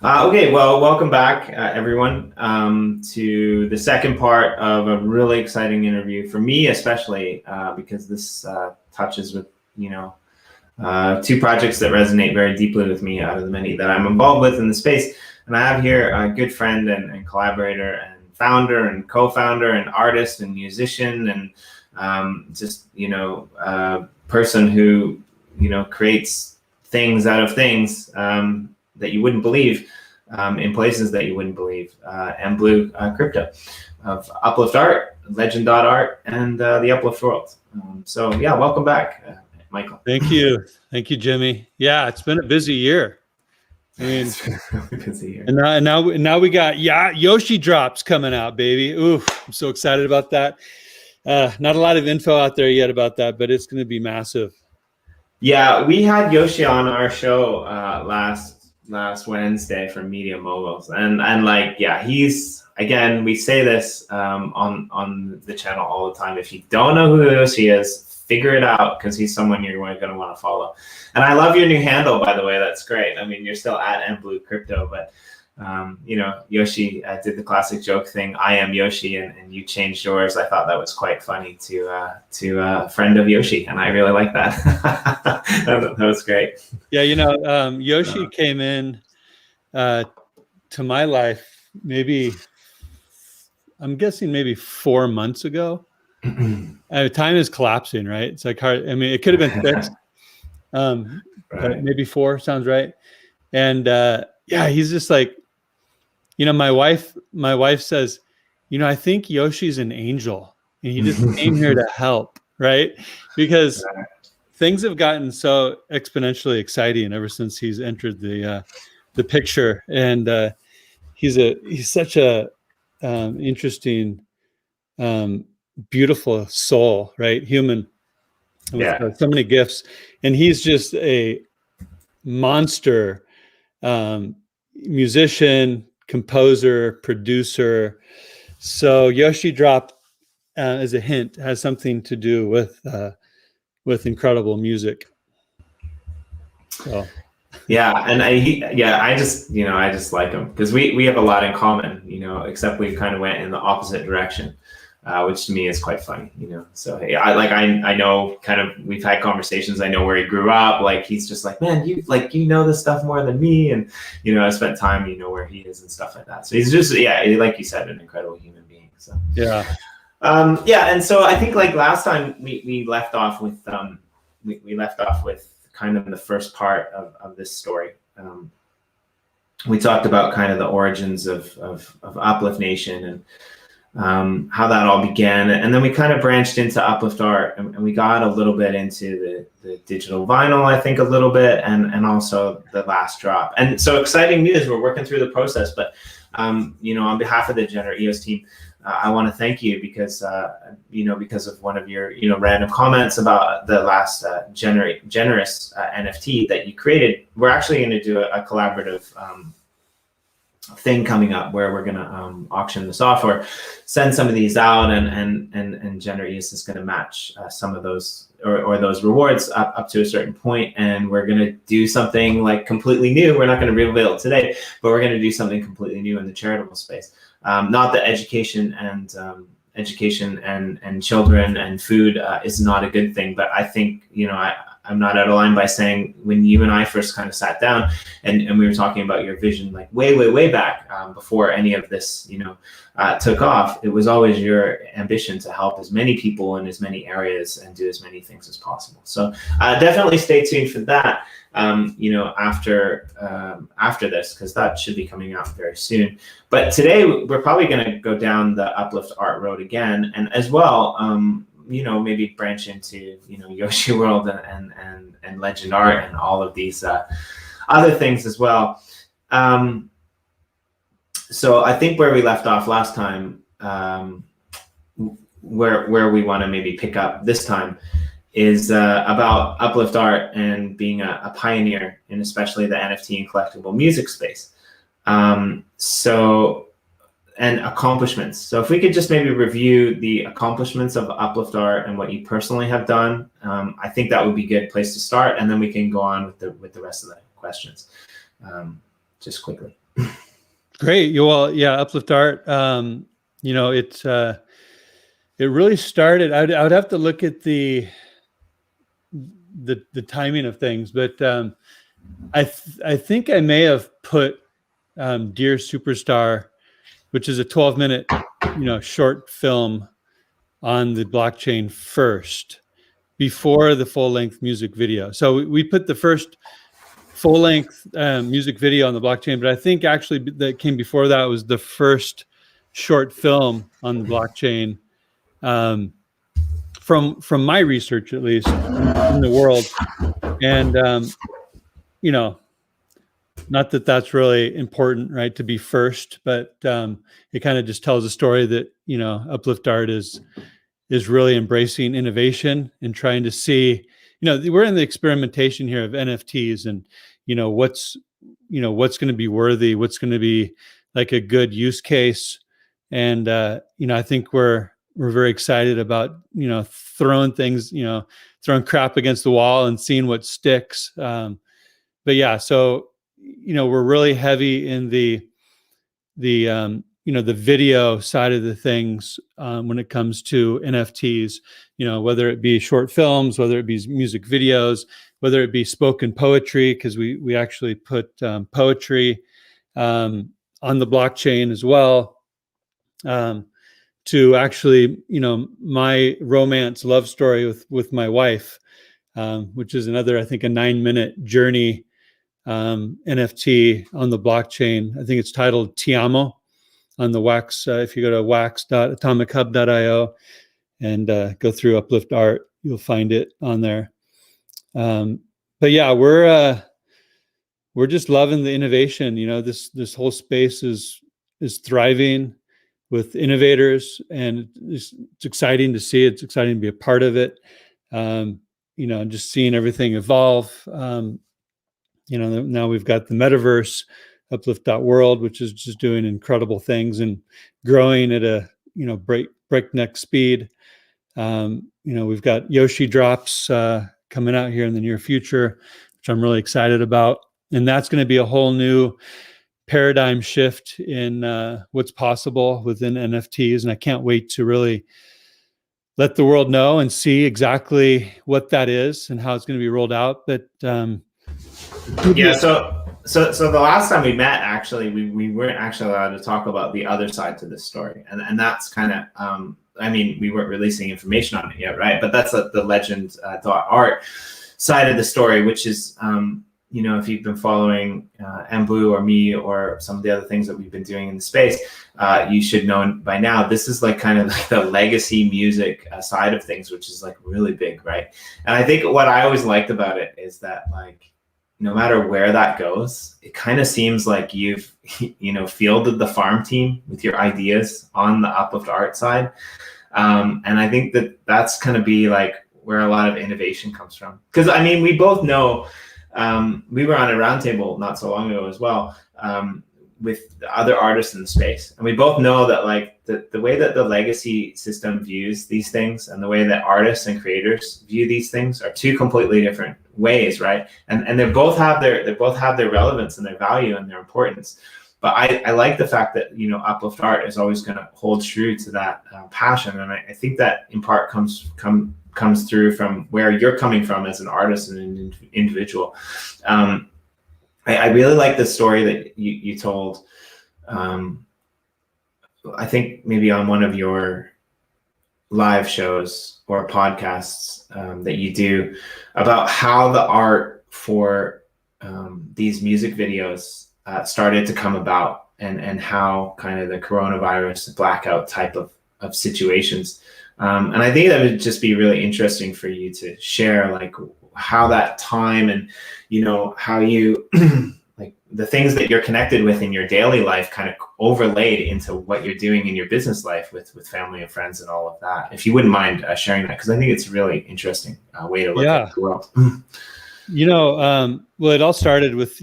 Okay, well, welcome back, everyone, to the second part of a really exciting interview for me, especially because this touches with, two projects that resonate very deeply with me out of the many that I'm involved with in the space. And I have here a good friend and collaborator and founder and co-founder and artist and musician and person who, creates things out of things that you wouldn't believe in places that you wouldn't believe. mBlu Crypto of Uplift.Art, Lgnd.Art, and the Uplift world. So yeah, welcome back, Michael. Thank you, Jimmy. Yeah, it's been a busy year. I mean, it's been a really busy year. And now we got Yoshi Drops coming out, baby. Ooh, I'm so excited about that. Not a lot of info out there yet about that, but it's going to be massive. Yeah, we had Yoshi on our show last Wednesday from Media Moguls, and like, yeah, he's, again, we say this on the channel all the time. If you don't know who Yoshi is, figure it out, because he's someone you're going to want to follow. And I love your new handle, by the way. That's great. I mean, you're still at mBlu Crypto, but Yoshi did the classic joke thing, I am Yoshi, and you changed yours. I thought that was quite funny to friend of Yoshi, and I really like that. That was great. Yeah, Yoshi came in to my life I'm guessing maybe 4 months ago. Time is collapsing, right? It's like hard. I mean, it could have been fixed. Right. But maybe 4 sounds right. And yeah, he's just like, my wife says, I think Yoshi's an angel, and he just came here to help, right? Because things have gotten so exponentially exciting ever since he's entered the picture, and he's such a interesting, beautiful soul, right? Human, with so many gifts, and he's just a monster musician, composer, producer. So Yoshi Drop, as a hint, has something to do with incredible music. So yeah, and I just like him because we have a lot in common, except we kind of went in the opposite direction, which to me is quite funny, So hey, I know, kind of, we've had conversations. I know where he grew up. Like, he's just like, man, you know this stuff more than me, and I spent time, where he is and stuff like that. So he's just, like you said, an incredible human being. So yeah, and so I think, like, last time we left off with we left off with kind of the first part of this story. We talked about kind of the origins of Uplift Nation and how that all began, and then we kind of branched into Uplift Art, and we got a little bit into the digital vinyl, I think, a little bit, and also the last drop. And so, exciting news, we're working through the process, but on behalf of the GenerEOS team, I want to thank you because because of one of your random comments about the last GenerEOS NFT that you created. We're actually going to do a collaborative thing coming up where we're going to auction the software, send some of these out, and GenerEOS is going to match some of those or those rewards up to a certain point, and we're going to do something like completely new. We're not going to reveal it today, but we're going to do something completely new in the charitable space. Not that education and children and food is not a good thing, but I think I'm not out of line by saying, when you and I first kind of sat down and we were talking about your vision, like way back, before any of this took off, it was always your ambition to help as many people in as many areas and do as many things as possible. So definitely stay tuned for that. After this, because that should be coming out very soon. But today we're probably going to go down the Uplift Art road again, and as well, maybe branch into Yoshi World and LgndArt and all of these other things as well. So I think where we left off last time, where we want to maybe pick up this time, is about Uplift Art and being a pioneer in especially the NFT and collectible music space. And accomplishments. So if we could just maybe review the accomplishments of Uplift Art and what you personally have done, I think that would be a good place to start, and then we can go on with the rest of the questions. just quickly. Great. Well, yeah, Uplift.Art. It really started. I would have to look at the timing of things, but I think I may have put Dear Superstar, which is a 12-minute short film, on the blockchain first before the full-length music video. So we put the first full-length music video on the blockchain, but I think actually that came before that was the first short film on the blockchain, from my research, at least in the world. And not that that's really important, right, to be first, but it kind of just tells a story that Uplift.Art is really embracing innovation and trying to see, we're in the experimentation here of NFTs, and what's going to be worthy, what's going to be like a good use case. And I think we're very excited about throwing things, throwing crap against the wall and seeing what sticks. But yeah, so we're really heavy in the video side of the things when it comes to NFTs. Whether it be short films, whether it be music videos, whether it be spoken poetry, because we actually put poetry on the blockchain as well. To actually, my romance love story with my wife, which is another, I think, a 9-minute journey NFT on the blockchain. I think it's titled Ti Amo on the Wax. If you go to wax.atomichub.io and go through Uplift.Art, you'll find it on there. But yeah, we're just loving the innovation. This whole space is thriving with innovators, and it's exciting to see. It's exciting to be a part of it. Just seeing everything evolve. Now we've got the metaverse, Uplift.World, which is just doing incredible things and growing at a breakneck speed. We've got Yoshi Drops coming out here in the near future, which I'm really excited about, and that's going to be a whole new paradigm shift in what's possible within NFTs, and I can't wait to really let the world know and see exactly what that is and how it's going to be rolled out. But yeah, so the last time we met, actually, we weren't actually allowed to talk about the other side to this story, and that's kind of we weren't releasing information on it yet, right? But that's the LgndArt side of the story, which is if you've been following mBlu or me or some of the other things that we've been doing in the space, you should know by now, this is like kind of like the legacy music side of things, which is like really big, right? And I think what I always liked about it is that, like, no matter where that goes, it kind of seems like you've fielded the farm team with your ideas on the Uplift.Art side. And I think that's going to be like where a lot of innovation comes from. Because we both know, we were on a roundtable not so long ago as well, with other artists in the space, and we both know that, like, the way that the legacy system views these things and the way that artists and creators view these things are two completely different ways, right? And they both have their relevance and their value and their importance. But I like the fact that Uplift.Art is always going to hold true to that passion, and I think that in part comes through from where you're coming from as an artist and an individual. I really like the story that you told. I think maybe on one of your live shows or podcasts that you do, about how the art for these music videos started to come about, and how kind of the coronavirus blackout type of situations. And I think that would just be really interesting for you to share, like, how that time and, how you, like, the things that you're connected with in your daily life kind of overlaid into what you're doing in your business life with family and friends and all of that. If you wouldn't mind sharing that, because I think it's a really interesting way to look at the world. Well, it all started with,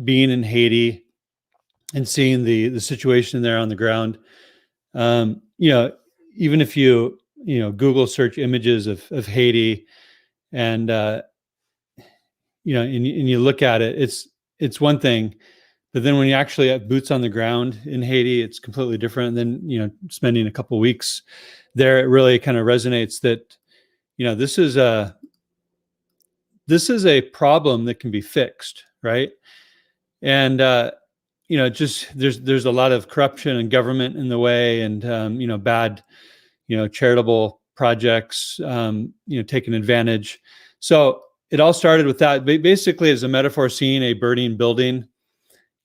being in Haiti and seeing the situation there on the ground. Even if you Google search images of Haiti, and and you look at it, it's one thing, but then when you actually have boots on the ground in Haiti, it's completely different. And then, you know, spending a couple of weeks there, it really kind of resonates that, you know, this is a problem that can be fixed, right? And you know, just there's a lot of corruption and government in the way, and you know, bad, you know, charitable projects, you know, taking advantage. So it all started with that. Basically, as a metaphor, seeing a burning building,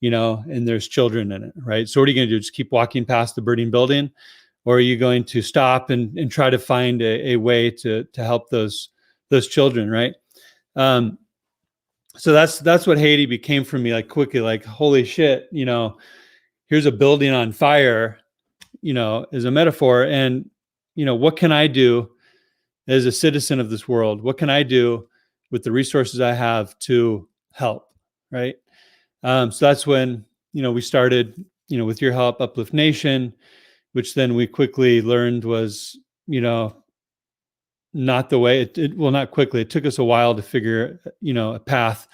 you know, and there's children in it, right? So what are you going to do? Just keep walking past the burning building, or are you going to stop and try to find a way to help those children, right? So that's what Haiti became for me, like quickly, like, holy shit, you know, here's a building on fire, you know, as a metaphor. And, you know, what can I do as a citizen of this world? What can I do with the resources I have to help, right? So that's when, you know, we started, you know, with your help, Uplift Nation, which then we quickly learned was, you know, not the way well, not quickly. It took us a while to figure, you know, a path,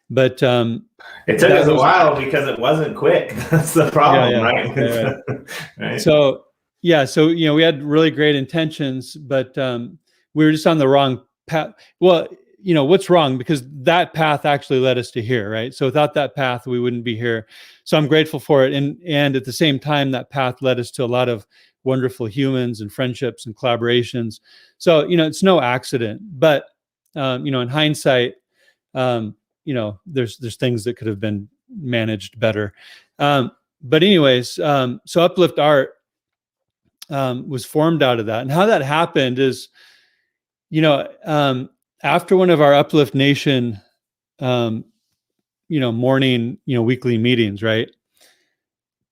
but it took us a while because it wasn't quick. That's the problem, right? Right. So you know, we had really great intentions, but we were just on the wrong path. Well, you know, what's wrong? Because that path actually led us to here, right? So without that path, we wouldn't be here. So I'm grateful for it, and at the same time, that path led us to a lot of wonderful humans and friendships and collaborations. So, you know, it's no accident, but, you know, in hindsight, you know, there's things that could have been managed better. But anyways, so Uplift.Art was formed out of that. And how that happened is, you know, after one of our Uplift Nation, you know, morning, you know, weekly meetings, right?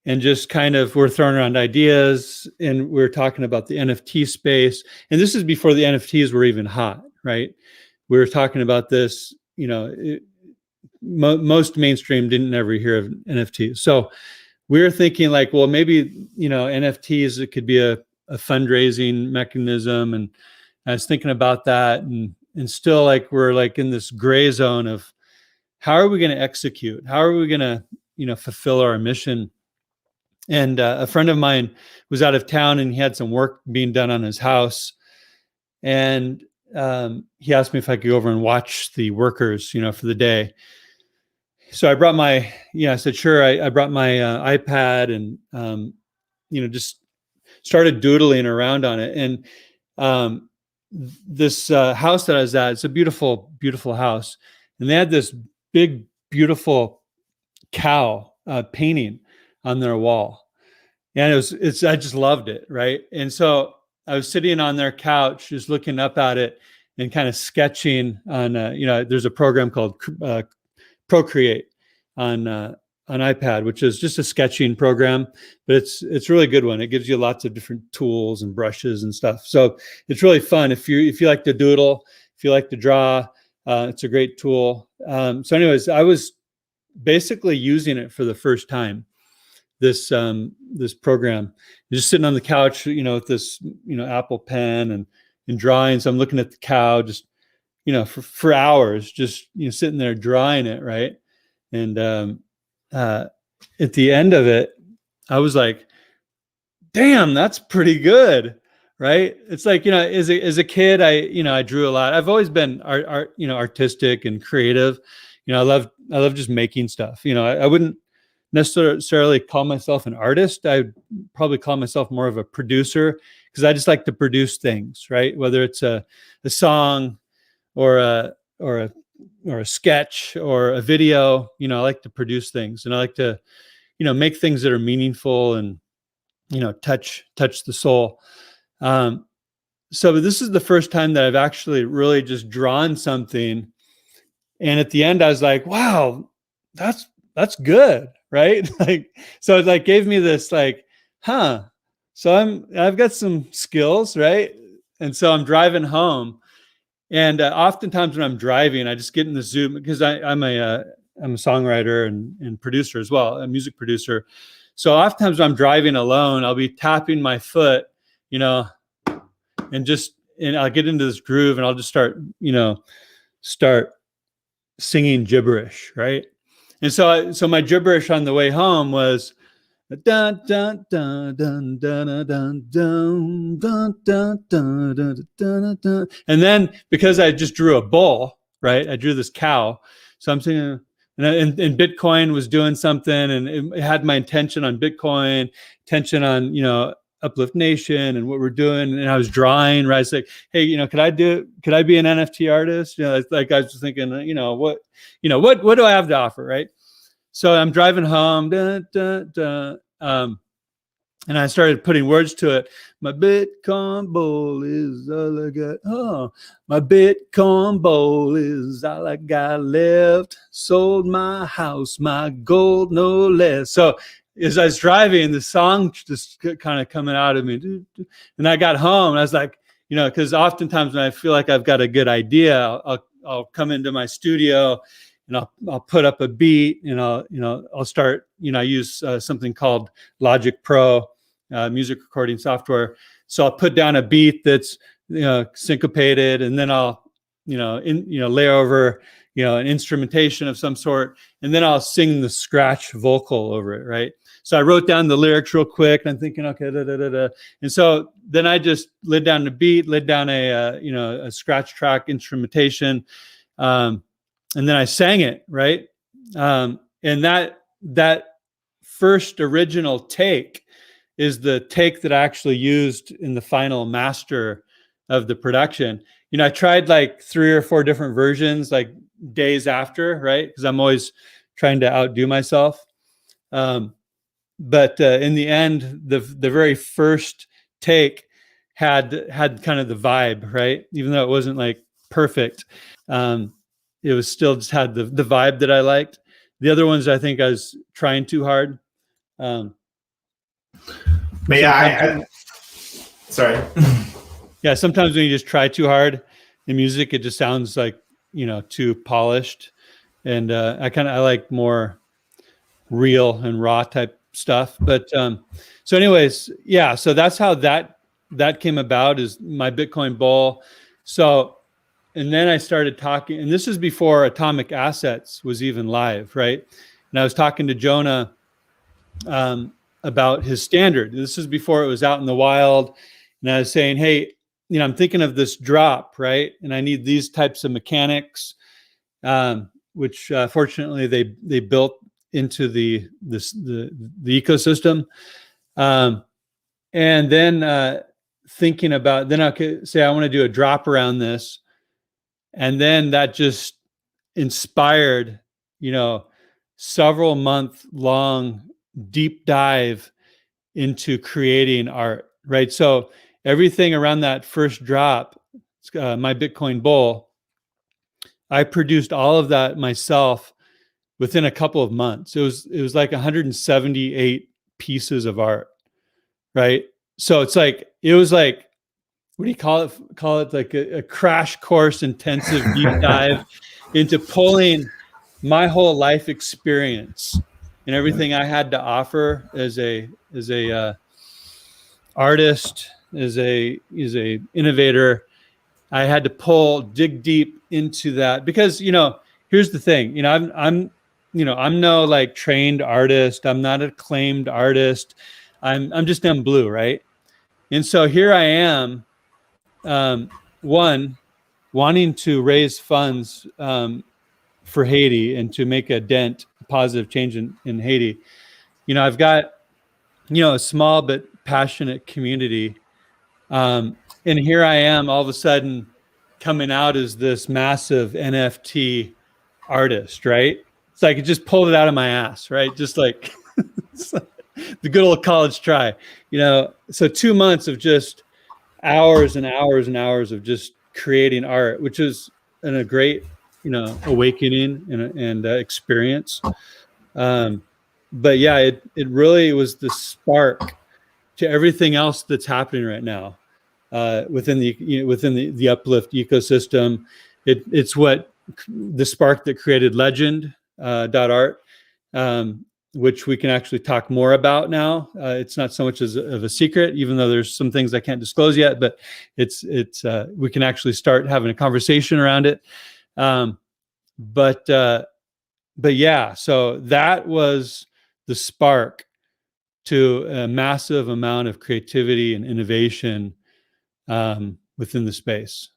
And just kind of, we're throwing around ideas, and we're talking about the NFT space. And this is before the NFTs were even hot, right? We were talking about this, you know, most mainstream didn't ever hear of NFTs. So we were thinking like, well, maybe, you know, NFTs, it could be a fundraising mechanism. And I was thinking about that, and still like, we're like in this gray zone of how are we going to execute? How are we going to, you know, fulfill our mission? And a friend of mine was out of town, and he had some work being done on his house. And he asked me if I could go over and watch the workers, you know, for the day. So I brought my, I said, sure. I brought my iPad, and, you know, just started doodling around on it. And this house that I was at, it's a beautiful, beautiful house. And they had this big, beautiful cow painting on their wall. And I just loved it. Right. And so I was sitting on their couch, just looking up at it and kind of sketching on, you know, there's a program called Procreate on iPad, which is just a sketching program, but it's a really good one. It gives you lots of different tools and brushes and stuff. So it's really fun. If you like to doodle, if you like to draw, it's a great tool. So anyways, I was basically using it for the first time, this program. You're just sitting on the couch, you know, with this, you know, Apple Pen and drawing. So I'm looking at the cow, just, you know, for hours, just, you know, sitting there drawing it, right? And at the end of it, I was like, damn, that's pretty good, right? It's like, you know, as a kid, I drew a lot. I've always been artistic and creative. You know, I love just making stuff. You know, I wouldn't necessarily call myself an artist. I'd probably call myself more of a producer, because I just like to produce things, right? Whether it's a song or a sketch or a video, you know, I like to produce things, and I like to, you know, make things that are meaningful and, you know, touch the soul. So this is the first time that I've actually really just drawn something. And at the end, I was like, wow, that's good. Right. Like, so it like gave me this like, so I've got some skills. Right. And so I'm driving home, and oftentimes when I'm driving, I just get in the Zoom, because I'm a songwriter and producer as well, a music producer. So oftentimes when I'm driving alone, I'll be tapping my foot, you know, and I'll get into this groove, and I'll just start singing gibberish. Right. And so my gibberish on the way home was dun dun dun dun dun dun dun dun dun dun dun dun dun. And then because I just drew a bull, right? I drew this cow. So I'm singing, and Bitcoin was doing something, and it had my attention on Bitcoin, attention on, you know, Uplift Nation and what we're doing. And I was drawing, right? It's like, hey, you know, could I be an NFT artist? You know, it's like I was thinking, what do I have to offer, right? So I'm driving home, and I started putting words to it. My Bitcoin bowl is all I got. Oh, my Bitcoin bowl is all I got left. Sold my house, my gold, no less. So as I was driving, the song just kind of coming out of me. And I got home, and I was like, you know, because oftentimes when I feel like I've got a good idea, I'll come into my studio, and I'll put up a beat, and I'll start, you know, I use something called Logic Pro, music recording software. So I'll put down a beat that's, you know, syncopated, and then I'll, lay over, an instrumentation of some sort, and then I'll sing the scratch vocal over it, right? So I wrote down the lyrics real quick, and I'm thinking, okay, da, da, da, da. And so then I just laid down the beat, laid down a scratch track instrumentation, and then I sang it, right? And that first original take is the take that I actually used in the final master of the production. You know, I tried like 3 or 4 different versions, like days after, right? Because I'm always trying to outdo myself. But in the end, the very first take had kind of the vibe, right? Even though it wasn't like perfect, it was still just had the vibe that I liked. The other ones, I think I was trying too hard. But yeah, sorry. Yeah, sometimes when you just try too hard in music, it just sounds like, too polished. And I like more real and raw type stuff. But so anyways, yeah, so that's how that came about, is my Bitcoin Bowl. So, and then I started talking, and this is before Atomic Assets was even live, right? And I was talking to Jonah about his standard. This is before it was out in the wild. And I was saying, hey, I'm thinking of this drop, right? And I need these types of mechanics, which fortunately they built into the ecosystem. And then thinking about, then I could say I want to do a drop around this. And then that just inspired, several month long deep dive into creating art, right? So everything around that first drop, my Bitcoin Bowl, I produced all of that myself within a couple of months. It was like 178 pieces of art, right? So it was like, what do you call it? Call it like a crash course intensive deep dive into pulling my whole life experience and everything I had to offer as a artist, as a innovator. I had to dig deep into that because, here's the thing, I'm no like trained artist. I'm not an acclaimed artist. I'm just mBlu, right? And so here I am, one, wanting to raise funds for Haiti and to make a positive change in Haiti. I've got, a small but passionate community. And here I am all of a sudden coming out as this massive NFT artist, right? It's like it just pulled it out of my ass, right? Just like the good old college try, So 2 months of just hours and hours and hours of just creating art, which is a great, awakening and experience. But yeah, it really was the spark to everything else that's happening right now within the Uplift ecosystem. It's what the spark that created LgndArt, which we can actually talk more about now. It's not so much of a secret, even though there's some things I can't disclose yet. But it's we can actually start having a conversation around it. But yeah, so that was the spark to a massive amount of creativity and innovation within the space.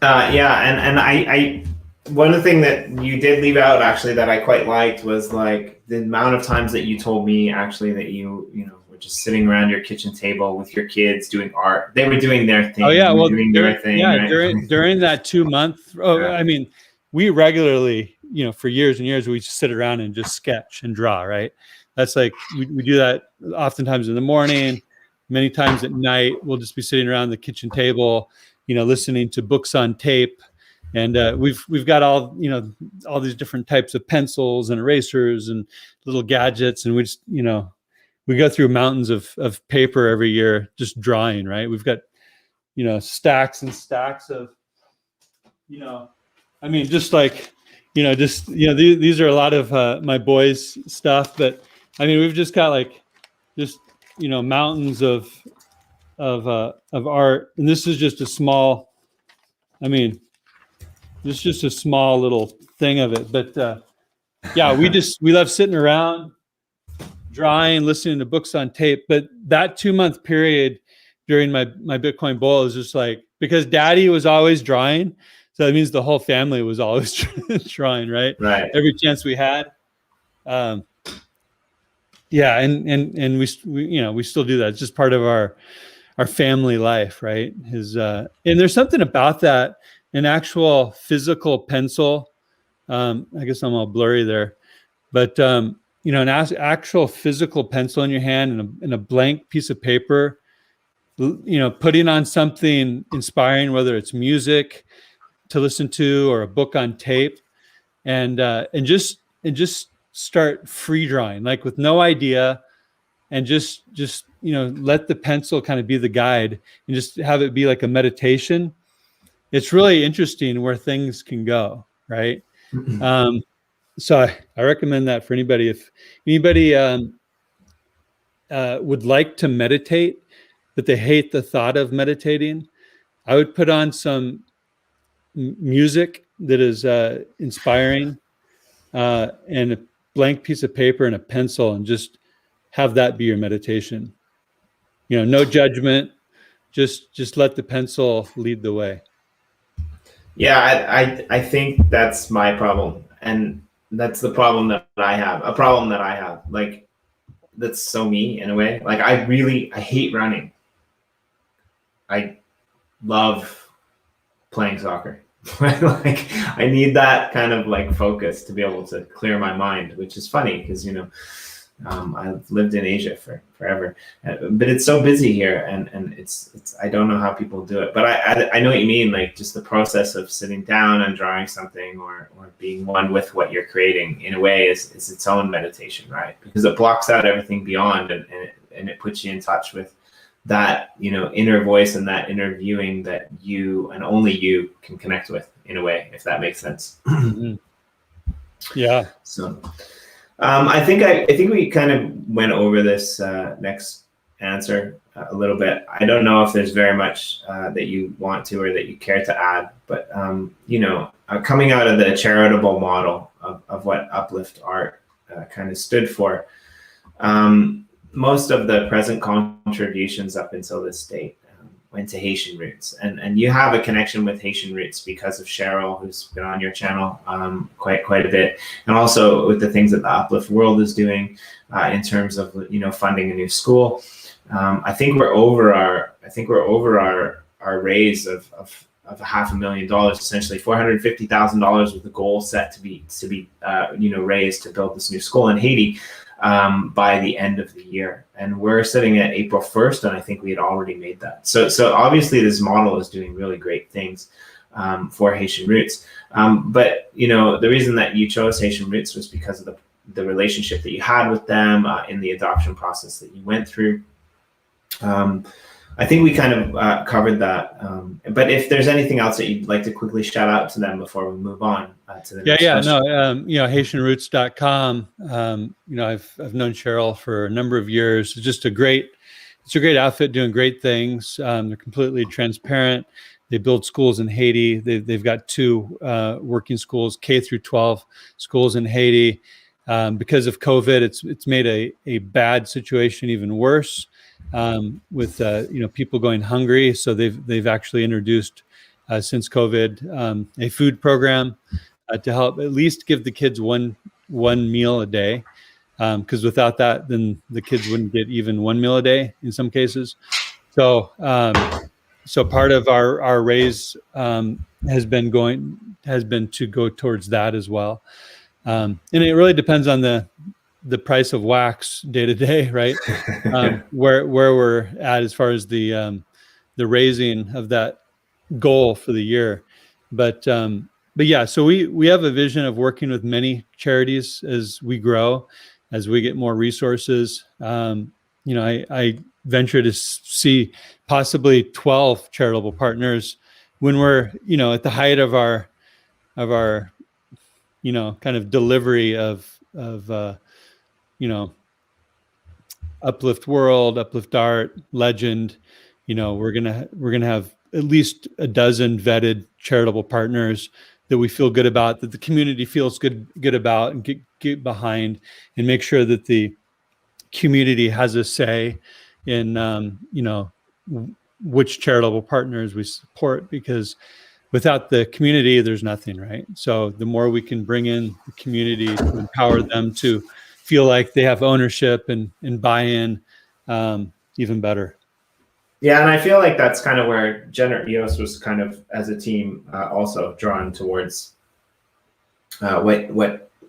And I one of the things that you did leave out actually that I quite liked was like the amount of times that you told me actually that you know were just sitting around your kitchen table with your kids doing art. They were doing their thing. Oh yeah, well, doing their thing. yeah, right? during that 2 month. Oh, Yeah. I mean, we regularly, you know, for years and years, we just sit around and just sketch and draw. Right. That's like we do that oftentimes in the morning, many times at night. We'll just be sitting around the kitchen table, you know, listening to books on tape. And we've got all, you know, all these different types of pencils and erasers and little gadgets, and we just, you know, we go through mountains of paper every year just drawing. Right, we've got, you know, stacks and stacks of, you know, I mean, just like, you know, just, you know, these are a lot of my boys' stuff, but I mean, we've just got like just, you know, mountains of art, and this is just a small, I mean, this is just a small little thing of it. But yeah, we love sitting around, drawing, listening to books on tape. But that 2 month period during my Bitcoin bull is just like, because daddy was always drawing. So that means the whole family was always drawing, right? Right. Every chance we had. Yeah. And we, you know, we still do that. It's just part of our family life, right? And there's something about that, an actual physical pencil. I guess I'm all blurry there, but you know, an actual physical pencil in your hand and a blank piece of paper, you know, putting on something inspiring, whether it's music to listen to or a book on tape, and just start free drawing, like with no idea, and just you know, let the pencil kind of be the guide and just have it be like a meditation. It's really interesting where things can go, right? So I recommend that for anybody. If anybody would like to meditate, but they hate the thought of meditating, I would put on some music that is inspiring, and a blank piece of paper and a pencil, and just have that be your meditation. You know, no judgment, just let the pencil lead the way. Yeah, I think that's my problem, and that's the problem that I have. A problem that I have, like, that's so me in a way. Like, I hate running. I love playing soccer. Like, I need that kind of like focus to be able to clear my mind, which is funny because, you know, I've lived in Asia for forever, but it's so busy here, and it's I don't know how people do it, but I know what you mean. Like, just the process of sitting down and drawing something or being one with what you're creating in a way is its own meditation, right? Because it blocks out everything beyond, and it puts you in touch with that, you know, inner voice and that inner viewing that you and only you can connect with in a way, if that makes sense. Mm-hmm. Yeah. So. I think we kind of went over this next answer a little bit. I don't know if there's very much that you want to or that you care to add, but you know, coming out of the charitable model of what Uplift.Art kind of stood for, most of the present contributions up until this date went to Haitian roots, and you have a connection with Haitian roots because of Cheryl, who's been on your channel quite a bit, and also with the things that the Uplift world is doing in terms of, you know, funding a new school. I think we're over our raise of $500,000, essentially $450,000 with the goal set to be you know, raised to build this new school in Haiti by the end of the year, and we're sitting at April 1st, and I think we had already made that. So obviously this model is doing really great things for Haitian roots. But, you know, the reason that you chose Haitian roots was because of the relationship that you had with them in the adoption process that you went through. I think we kind of covered that. But if there's anything else that you'd like to quickly shout out to them before we move on to the next question. You know, HaitianRoots.com. You know, I've known Cheryl for a number of years. It's a great outfit doing great things. They're completely transparent. They build schools in Haiti. They've got 2 working schools, K through 12 schools in Haiti. Because of COVID, it's made a bad situation even worse, with people going hungry. So they've actually introduced since COVID a food program to help at least give the kids one meal a day, because without that, then the kids wouldn't get even 1 meal a day in some cases. So part of our raise has been to go towards that as well. And it really depends on the price of wax day to day, right? Where we're at as far as the raising of that goal for the year. But yeah, so we have a vision of working with many charities as we grow, as we get more resources. I venture to see possibly 12 charitable partners when we're at the height of our kind of delivery of Uplift World, Uplift.Art, Legend. We're gonna have at least a dozen vetted charitable partners that we feel good about, that the community feels good about, and get behind, and make sure that the community has a say in which charitable partners we support, because without the community, there's nothing, right? So the more we can bring in the community to empower them to feel like they have ownership and buy-in, even better. Yeah, and I feel like that's kind of where GenerEOS was kind of, as a team, also drawn towards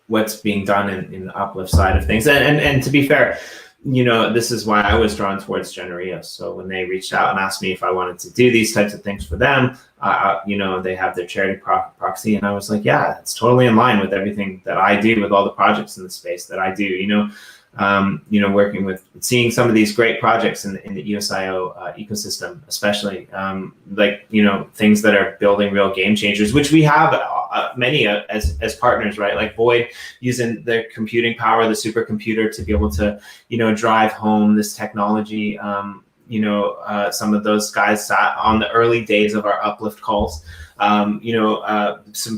what's being done in the Uplift side of things. And to be fair, this is why I was drawn towards GenerEOS. So when they reached out and asked me if I wanted to do these types of things for them, they have their charity proxy, and I was like, yeah, it's totally in line with everything that I do, with all the projects in the space that I do. Working with, seeing some of these great projects in the EOSIO ecosystem, especially things that are building real game changers, which we have many as partners, right? Like Void using their computing power, the supercomputer, to be able to drive home this technology. Some of those guys sat on the early days of our Uplift calls. Some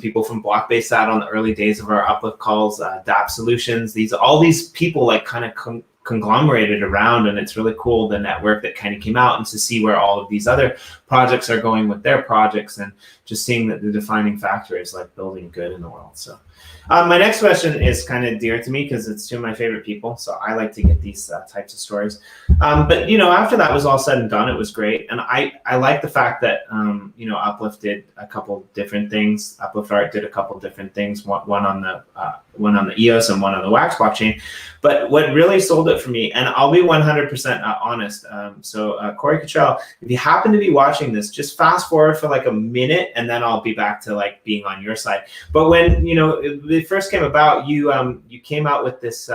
people from Blockbase sat on the early days of our Uplift calls, dApps solutions. All these people kind of conglomerated around, and it's really cool, the network that kind of came out, and to see where all of these other projects are going with their projects, and just seeing that the defining factor is building good in the world. So my next question is kind of dear to me because it's two of my favorite people. So I like to get these types of stories. But after that was all said and done, it was great. And I like the fact that, Uplift did a couple different things. Uplift.Art did a couple different things, one on the EOS and one on the Wax blockchain. But what really sold it for me, and I'll be 100% honest. Corey Cottrell, if you happen to be watching this, just fast forward for a minute, and then I'll be back to being on your side. But when it first came about, you came out with this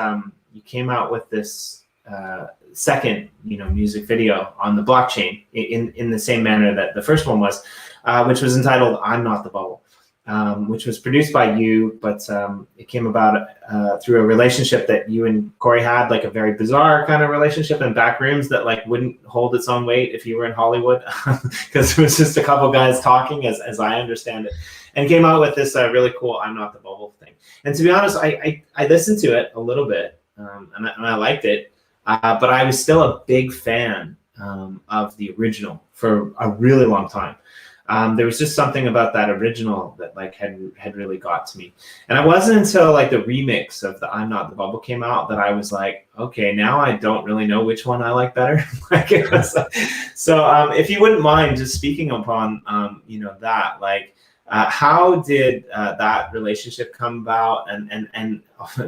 second music video on the blockchain in the same manner that the first one was, which was entitled "I'm Not the Bubble," which was produced by you, but it came about through a relationship that you and Corey had, a very bizarre kind of relationship in back rooms that wouldn't hold its own weight if you were in Hollywood, because it was just a couple guys talking, as I understand it, and came out with this really cool "I'm Not the Bubble" thing. And to be honest, I listened to it a little bit, and I liked it, but I was still a big fan of the original for a really long time. There was just something about that original that had really got to me. And it wasn't until the remix of the "I'm Not the Bubble" came out that I was like, okay, now I don't really know which one I like better. So if you wouldn't mind just speaking upon that, how did that relationship come about? And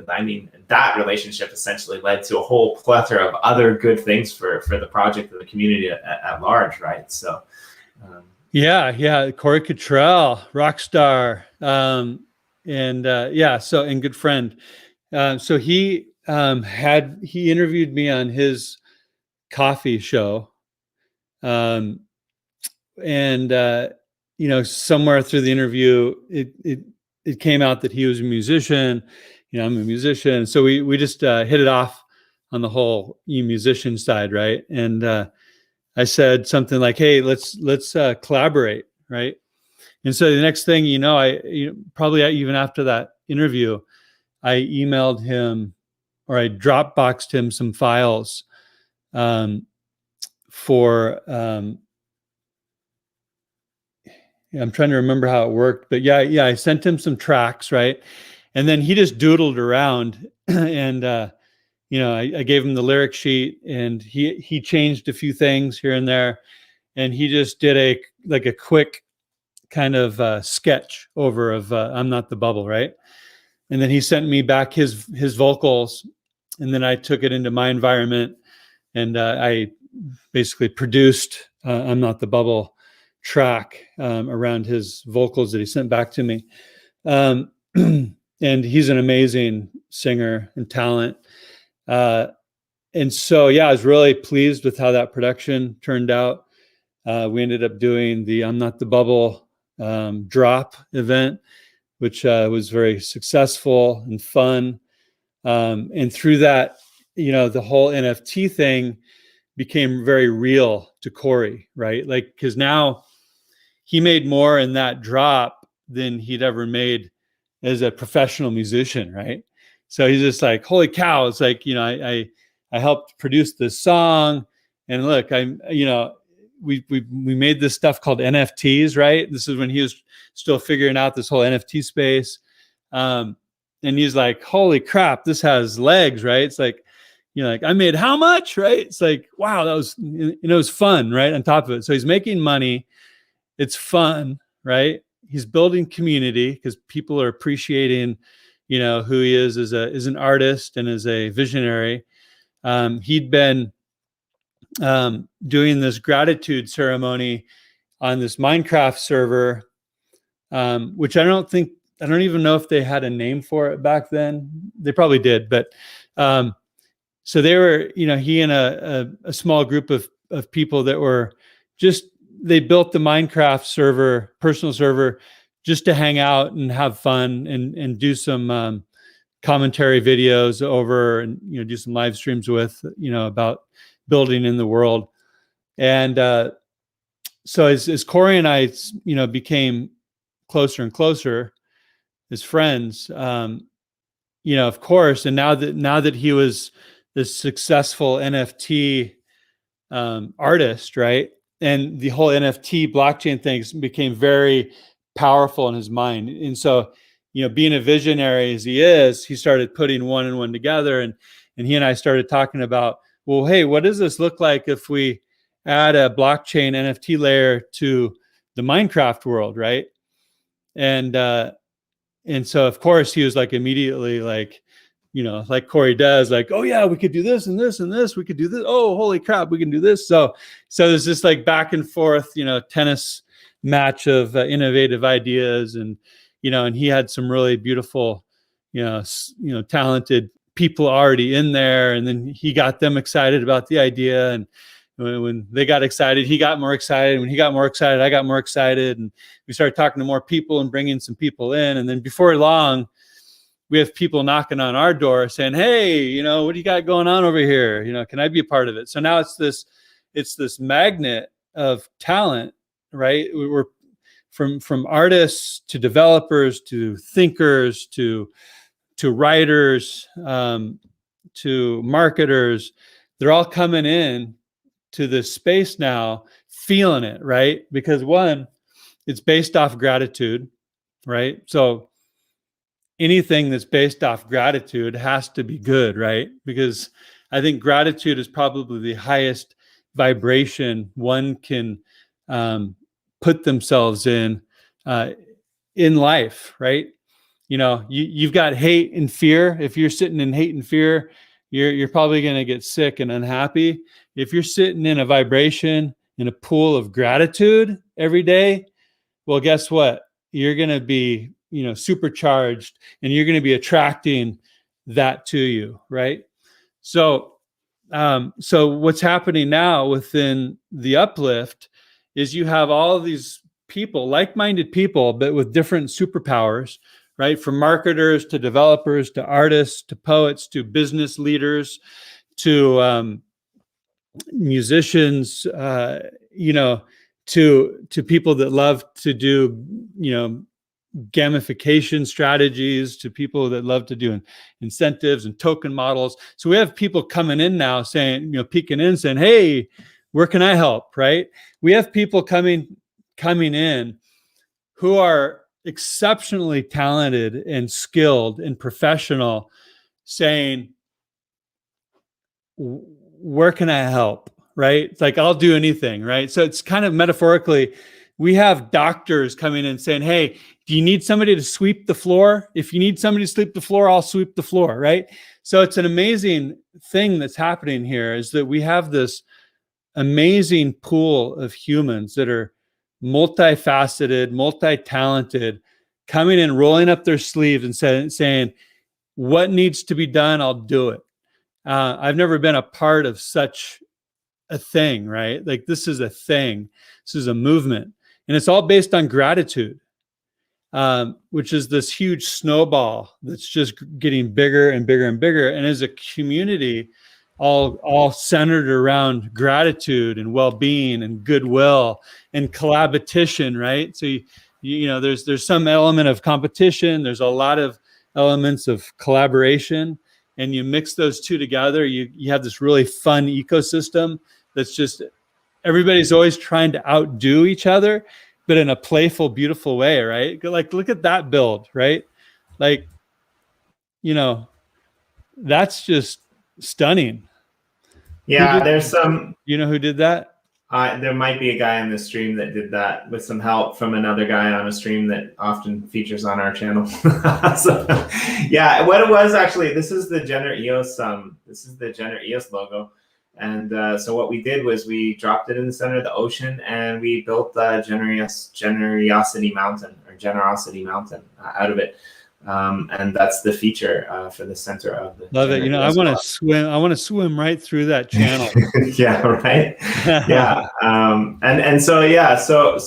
I mean, that relationship essentially led to a whole plethora of other good things for the project and the community at large, right? So Yeah, Corey Cottrell, rock star, and good friend. So he interviewed me on his coffee show, and somewhere through the interview, it came out that he was a musician. I'm a musician, so we just hit it off on the whole musician side, right? And I said something like, "Hey, let's collaborate," right? And so the next thing you know, probably even after that interview, I emailed him, or I Dropboxed him some files for I'm trying to remember how it worked, but yeah, I sent him some tracks, right? And then he just doodled around and I gave him the lyric sheet, and he changed a few things here and there, and he just did a quick kind of sketch over of I'm Not the Bubble, right? And then he sent me back his vocals, and then I took it into my environment, and I basically produced I'm Not the Bubble track around his vocals that he sent back to me. And he's an amazing singer and talent. And so, yeah, I was really pleased with how that production turned out. We ended up doing the I'm Not the Bubble drop event, which was very successful and fun. And through that, the whole NFT thing became very real to Corey, right? Like, because now he made more in that drop than he'd ever made as a professional musician, right? So he's just like, holy cow. It's like, I helped produce this song, and look, we made this stuff called NFTs, right? This is when he was still figuring out this whole NFT space. And he's like, holy crap, this has legs, right? It's like, like, I made how much, right? It's like, wow, that was, it was fun, right? On top of it. So he's making money. It's fun, right? He's building community because people are appreciating, who he is as an artist and as a visionary. He'd been doing this gratitude ceremony on this Minecraft server, which I don't even know if they had a name for it back then. They probably did, but so they were, he and a small group of people that were they built the Minecraft server, personal server, just to hang out and have fun and do some commentary videos over, and do some live streams with, about building in the world. And so as Corey and I, became closer and closer as friends, of course, and now that he was this successful NFT artist, right? And the whole NFT blockchain thing became very powerful in his mind. And so, being a visionary as he is, he started putting one and one together. And he and I started talking about, well, hey, what does this look like if we add a blockchain NFT layer to the Minecraft world, right? And so, of course, he was like immediately like, like Corey does, like, oh yeah, we could do this and this and this. We could do this. Oh, holy crap, we can do this. So there's this like back and forth, tennis match of innovative ideas, and and he had some really beautiful, talented people already in there, and then he got them excited about the idea, and when they got excited, he got more excited. When he got more excited, I got more excited, and we started talking to more people and bringing some people in, and then before long, we have people knocking on our door saying, hey, what do you got going on over here? Can I be a part of it? So now it's this magnet of talent, right? We're from artists to developers to thinkers to writers to marketers. They're all coming in to this space now, feeling it, right? Because one, it's based off gratitude, right? So anything that's based off gratitude has to be good, right? Because I think gratitude is probably the highest vibration one can put themselves in life, right? You've got hate and fear. If you're sitting in hate and fear, you're probably going to get sick and unhappy. If you're sitting in a vibration, in a pool of gratitude every day, well, guess what? You're going to be supercharged, and you're going to be attracting that to you, right? So what's happening now within the Uplift is you have all of these people, like-minded people, but with different superpowers, right? From marketers to developers to artists to poets to business leaders to musicians, to people that love to do, gamification strategies, to people that love to do incentives and token models. So we have people coming in now saying, peeking in saying, hey, where can I help? Right? We have people coming in who are exceptionally talented and skilled and professional saying, where can I help? Right? It's like, I'll do anything. Right? So it's kind of metaphorically, we have doctors coming in saying, hey, do you need somebody to sweep the floor? If you need somebody to sweep the floor, I'll sweep the floor. Right? So it's an amazing thing that's happening here, is that we have this amazing pool of humans that are multifaceted, multi-talented, coming in, rolling up their sleeves and saying, what needs to be done, I'll do it. I've never been a part of such a thing, right? Like, this is a thing. This is a movement. And it's all based on gratitude, which is this huge snowball that's just getting bigger and bigger and bigger. And as a community, all centered around gratitude and well-being and goodwill and collaboration, right? So there's some element of competition. There's a lot of elements of collaboration, and you mix those two together, you have this really fun ecosystem that's just, everybody's always trying to outdo each other, but in a playful, beautiful way, right? Like, look at that build, right? Like, that's just stunning. Yeah, there's some. You know who did that? There might be a guy on the stream that did that with some help from another guy on a stream that often features on our channel. So, yeah, what it was actually, this is the GenerEOS. This is the GenerEOS logo, and so what we did was we dropped it in the center of the ocean, and we built the GenerEOSity Mountain, or Generosity Mountain, out of it. And that's the feature for the center of the. Love it. I want to swim. I want to swim right through that channel. Yeah. Right. Yeah. And so, yeah. So,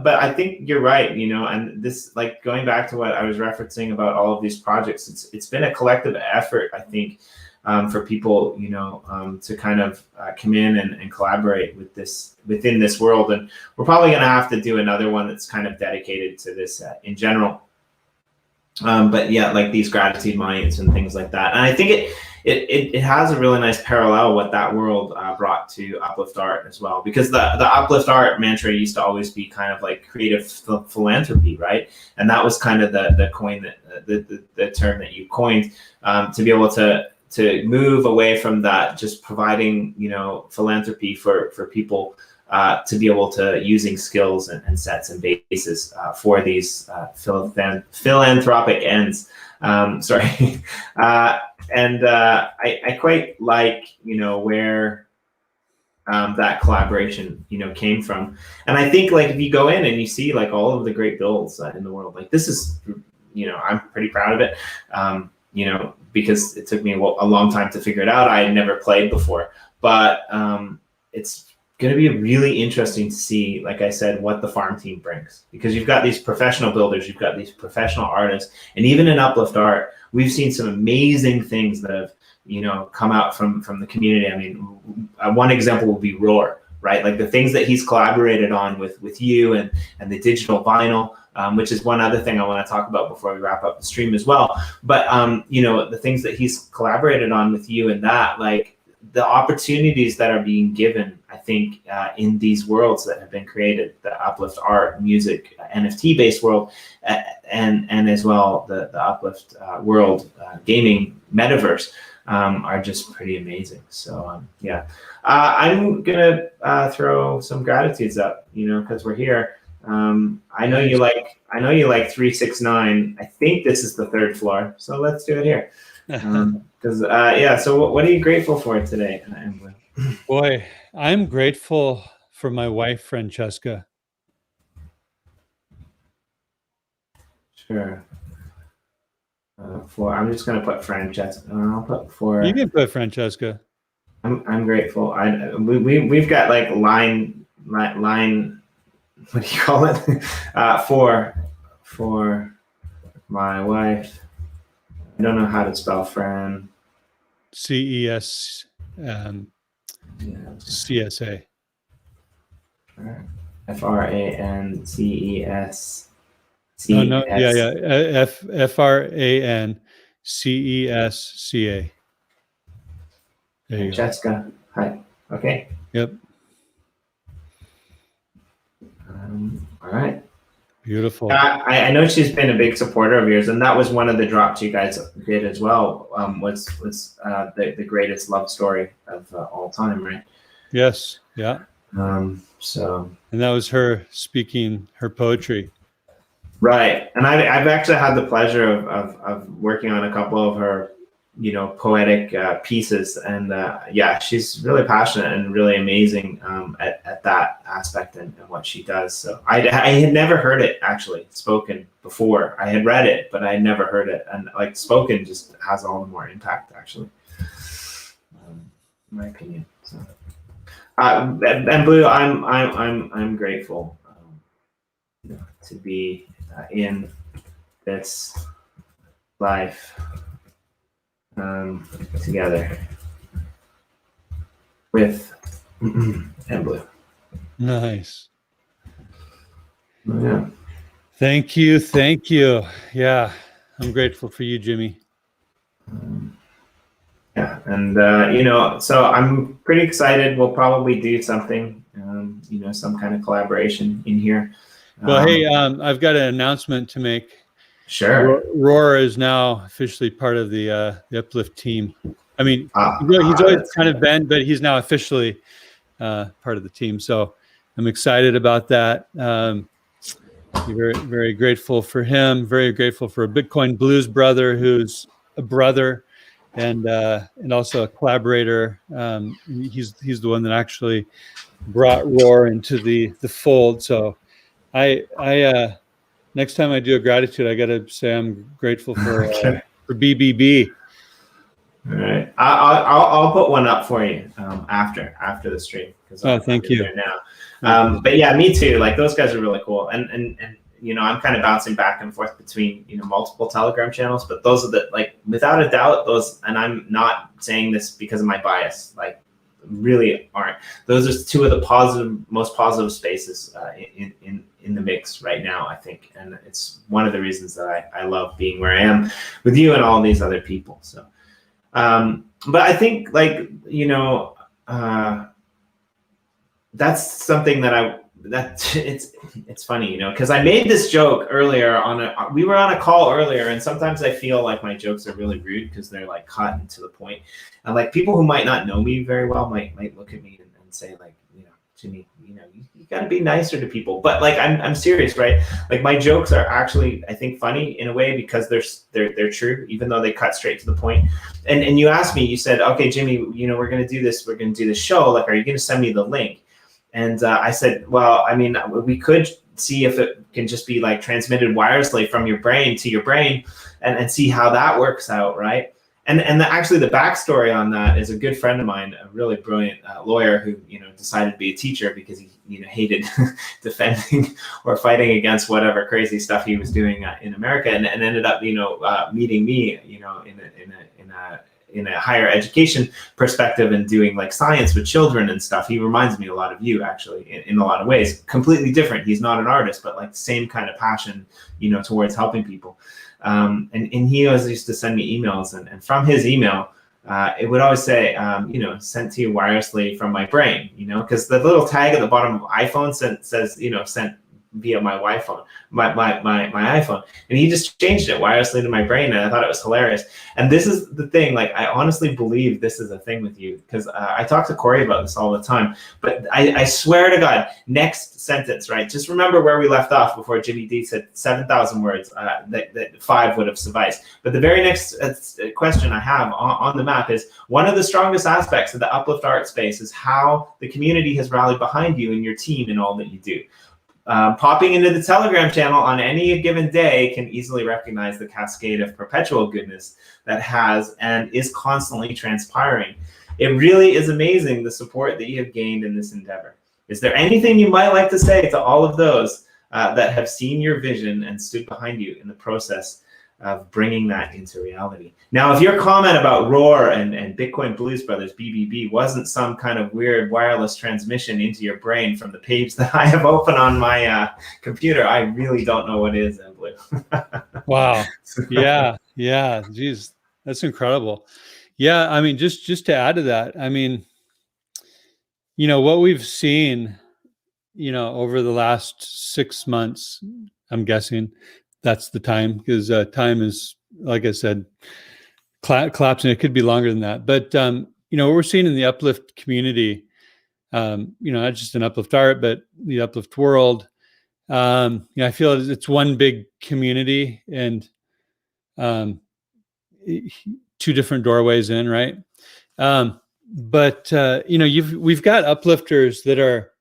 but I think you're right. And this, like, going back to what I was referencing about all of these projects, it's been a collective effort, I think, for people, to kind of come in and collaborate with this within this world. And we're probably going to have to do another one that's kind of dedicated to this in general. But yeah, like these gratitude monuments and things like that. And I think it has a really nice parallel what that world brought to Uplift Art as well, because the Uplift Art mantra used to always be kind of like creative philanthropy, right? And that was kind of the coin that the term that you coined, to be able to move away from that, just providing philanthropy for people, to be able to using skills and sets and bases for these philanthropic ends. Sorry. And I quite like, where that collaboration, came from. And I think, like, if you go in and you see like all of the great builds in the world, like, this is, I'm pretty proud of it, because it took me a long time to figure it out. I had never played before, but it's going to be really interesting to see, like I said, what the farm team brings, because you've got these professional builders, you've got these professional artists, and even in Uplift Art, we've seen some amazing things that have, come out from the community. I mean, one example would be Roar, right? Like the things that he's collaborated on with you and the digital vinyl, which is one other thing I want to talk about before we wrap up the stream as well. But, the things that he's collaborated on with you and that, like, the opportunities that are being given, I think, in these worlds that have been created, the Uplift Art, music, NFT-based world, and as well the Uplift world, gaming, metaverse, are just pretty amazing. So yeah, I'm gonna throw some gratitudes up, because we're here. I know you like 369. I think this is the third floor, so let's do it here. Because yeah, so what are you grateful for today? Boy, I'm grateful for my wife, Francesca. Sure. I'm just gonna put Francesca. I'll put for. You can put Francesca. I'm grateful. We've got like line. What do you call it? For my wife. I don't know how to spell Fran. CES, CSA. All right. FRANCES. Oh no, yeah. FRANCESCA. There you go. Jessica, hi. Okay. Yep. All right. Beautiful. I know she's been a big supporter of yours, and that was one of the drops you guys did as well. Was the greatest love story of all time, right? Yes. Yeah. So. And that was her speaking her poetry. Right, and I've actually had the pleasure of working on a couple of her, poetic pieces, and yeah, she's really passionate and really amazing at that aspect and what she does. So I had never heard it actually spoken before. I had read it, but I had never heard it, and like spoken just has all the more impact actually, in my opinion. So, and Blu, I'm grateful to be in this life together with mBlu. Nice. Yeah. Thank you. Thank you. Yeah, I'm grateful for you, Jimmy. Yeah, and so I'm pretty excited. We'll probably do something, some kind of collaboration in here. Well, hey, I've got an announcement to make. Sure. Roar is now officially part of the Uplift team. I mean, he's always kind of been, but he's now officially part of the team. So I'm excited about that. Very, very grateful for him. Very grateful for Bitcoin Blues brother, who's a brother and also a collaborator. He's the one that actually brought Roar into the fold. So I next time I do a gratitude, I got to say I'm grateful for BBB. All right, I'll put one up for you after the stream. Thank you. There now. But yeah, me too. Like those guys are really cool, and I'm kind of bouncing back and forth between multiple Telegram channels, but those are without a doubt those. And I'm not saying this because of my bias. Like really aren't. Those are two of the most positive spaces in the mix right now, I think, and it's one of the reasons that I love being where I am with you and all these other people. So, but I think that's something that it's funny, because I made this joke earlier we were on a call earlier, and sometimes I feel like my jokes are really rude because they're like cut and to the point, and like people who might not know me very well might look at me and say like, Jimmy, you got to be nicer to people. But like I'm serious, right? Like my jokes are actually, I think, funny in a way because they're true, even though they cut straight to the point. And you asked me, you said, okay, Jimmy, we're gonna do this show. Like, are you gonna send me the link? And I said, well, I mean, we could see if it can just be like transmitted wirelessly from your brain to your brain and see how that works out, right? And actually the backstory on that is a good friend of mine, a really brilliant lawyer who, decided to be a teacher because he, hated defending or fighting against whatever crazy stuff he was doing in America, and ended up, meeting me, in a higher education perspective and doing like science with children and stuff. He reminds me a lot of you, actually, in a lot of ways. Completely different. He's not an artist, but like the same kind of passion, towards helping people. And he always used to send me emails, and from his email, it would always say, sent to you wirelessly from my brain, because the little tag at the bottom of iPhone says, sent via my iPhone, my iPhone, and he just changed it wirelessly to my brain, and I thought it was hilarious. And this is the thing, like I honestly believe this is a thing with you, because I talk to Corey about this all the time, but I swear to God, next sentence, right? Just remember where we left off before Jimmy D said 7,000 words, that 5 would have sufficed. But the very next question I have on the map is, one of the strongest aspects of the Uplift art space is how the community has rallied behind you and your team in all that you do. Popping into the Telegram channel on any given day can easily recognize the cascade of perpetual goodness that has and is constantly transpiring. It really is amazing the support that you have gained in this endeavor. Is there anything you might like to say to all of those that have seen your vision and stood behind you in the process of bringing that into reality. Now, if your comment about Roar and Bitcoin Blues Brothers, BBB, wasn't some kind of weird wireless transmission into your brain from the page that I have open on my computer, I really don't know what is mBlu. Wow. Yeah. Yeah. Geez, that's incredible. Yeah. I mean, just to add to that, I mean, what we've seen, over the last 6 months, I'm guessing that's the time, because time is, like I said, collapsing. It could be longer than that. But, what we're seeing in the Uplift community, not just in UpliftArt, but the Uplift world, I feel it's one big community, and 2 different doorways in, right? But we've got uplifters that are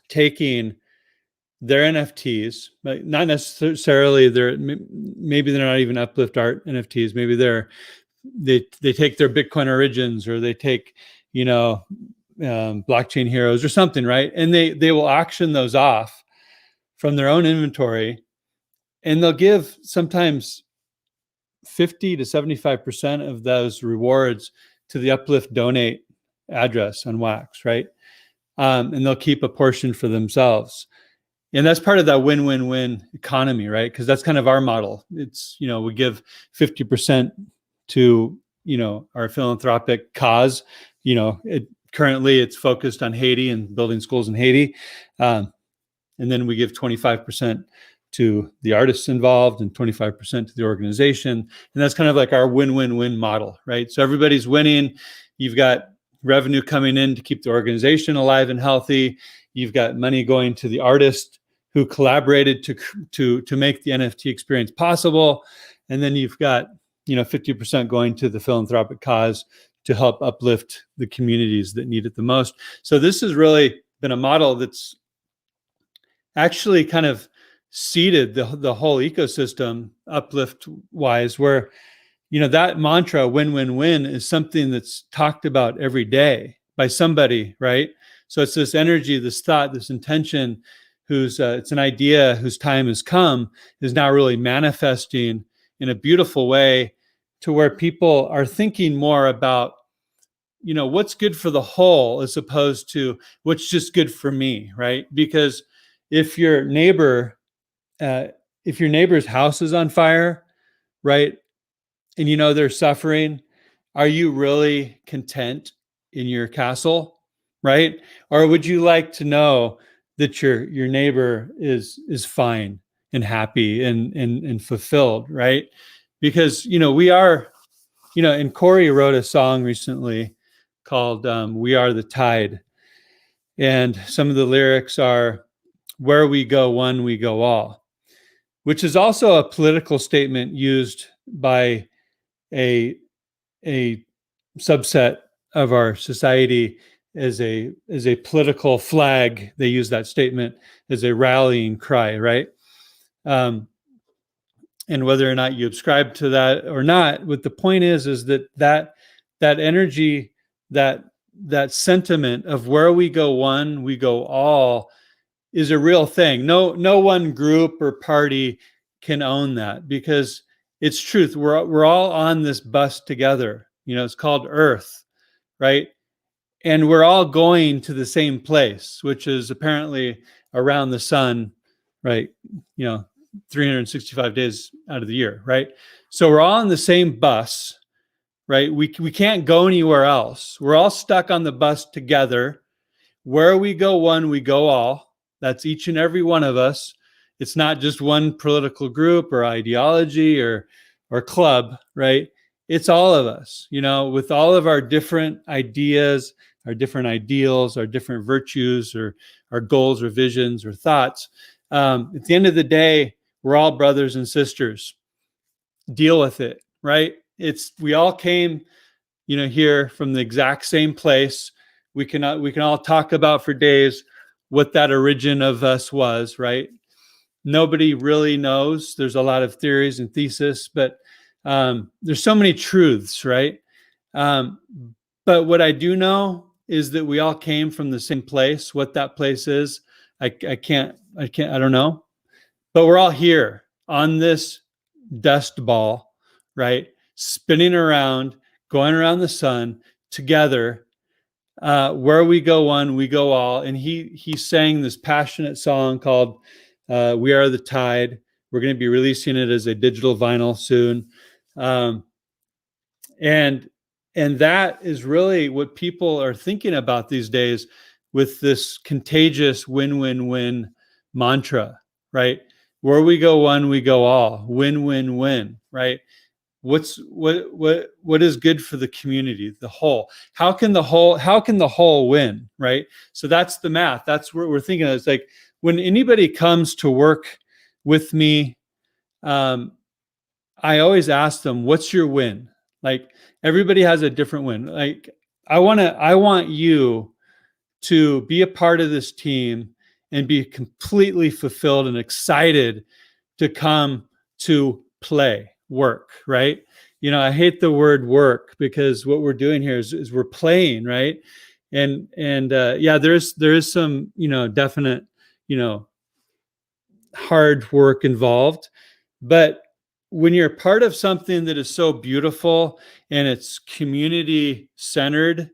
taking their NFTs, but not necessarily maybe they're not even UpliftArt NFTs. Maybe they take their Bitcoin origins, or they take blockchain heroes or something, right? And they will auction those off from their own inventory, and they'll give sometimes 50 to 75% of those rewards to the Uplift donate address on Wax, right? And they'll keep a portion for themselves. And that's part of that win-win-win economy, right? Because that's kind of our model. It's, we give 50% to, our philanthropic cause. Currently it's focused on Haiti and building schools in Haiti. And then we give 25% to the artists involved and 25% to the organization. And that's kind of like our win-win-win model, right? So everybody's winning. You've got revenue coming in to keep the organization alive and healthy. You've got money going to the artist who collaborated to make the NFT experience possible. And then you've got, 50% going to the philanthropic cause to help uplift the communities that need it the most. So this has really been a model that's actually kind of seeded the whole ecosystem uplift wise, where that mantra win-win-win is something that's talked about every day by somebody, right? So it's this energy, this thought, this intention, it's an idea whose time has come, is now really manifesting in a beautiful way, to where people are thinking more about what's good for the whole as opposed to what's just good for me, right? Because if your neighbor's house is on fire, right, and they're suffering, are you really content in your castle, right? Or would you like to know that your neighbor is fine and happy and fulfilled, right? Because we are, and Corey wrote a song recently called "We Are the Tide," and some of the lyrics are, "Where we go one, we go all," which is also a political statement used by a subset of our society as a political flag. They use that statement as a rallying cry, right? And whether or not you subscribe to that or not, what the point is that energy, that sentiment of where we go one, we go all, is a real thing. No one group or party can own that, because it's truth. We're all on this bus together. It's called Earth, right? And we're all going to the same place, which is apparently around the sun, right? 365 days out of the year, right? So we're all on the same bus, right? We can't go anywhere else. We're all stuck on the bus together. Where we go one, we go all. That's each and every one of us. It's not just one political group or ideology or club, right? It's all of us, with all of our different ideas, our different ideals, our different virtues, or our goals or visions or thoughts. At the end of the day, we're all brothers and sisters. Deal with it, right? We all came, here from the exact same place. We can all talk about for days what that origin of us was, right? Nobody really knows. There's a lot of theories and thesis, but there's so many truths, right? But what I do know is that we all came from the same place. What that place is, I don't know. But we're all here on this dust ball, right? Spinning around, going around the sun together. Where we go one, we go all. And he sang this passionate song called We Are the Tide. We're going to be releasing it as a digital vinyl soon. And that is really what people are thinking about these days with this contagious win-win-win mantra, right? Where we go one, we go all. Win-win-win, right? What is good for the community, the whole? How can the whole win, right? So that's the math. That's what we're thinking of. It's like when anybody comes to work with me, I always ask them, what's your win? Like everybody has a different win. Like I want you to be a part of this team and be completely fulfilled and excited to come to play, work, right? You know, I hate the word work because what we're doing here is we're playing, right? And yeah, there is some, definite, hard work involved, but when you're part of something that is so beautiful and it's community centered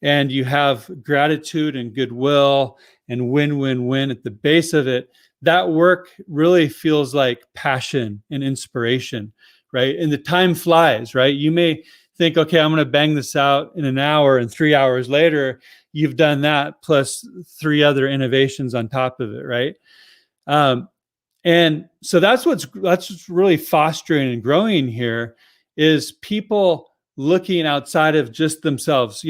and you have gratitude and goodwill and win-win-win at the base of it, that work really feels like passion and inspiration, right? And the time flies, right? You may think, okay, I'm going to bang this out in an hour, and 3 hours later, you've done that plus 3 other innovations on top of it, right? And so that's what's really fostering and growing here is people looking outside of just themselves.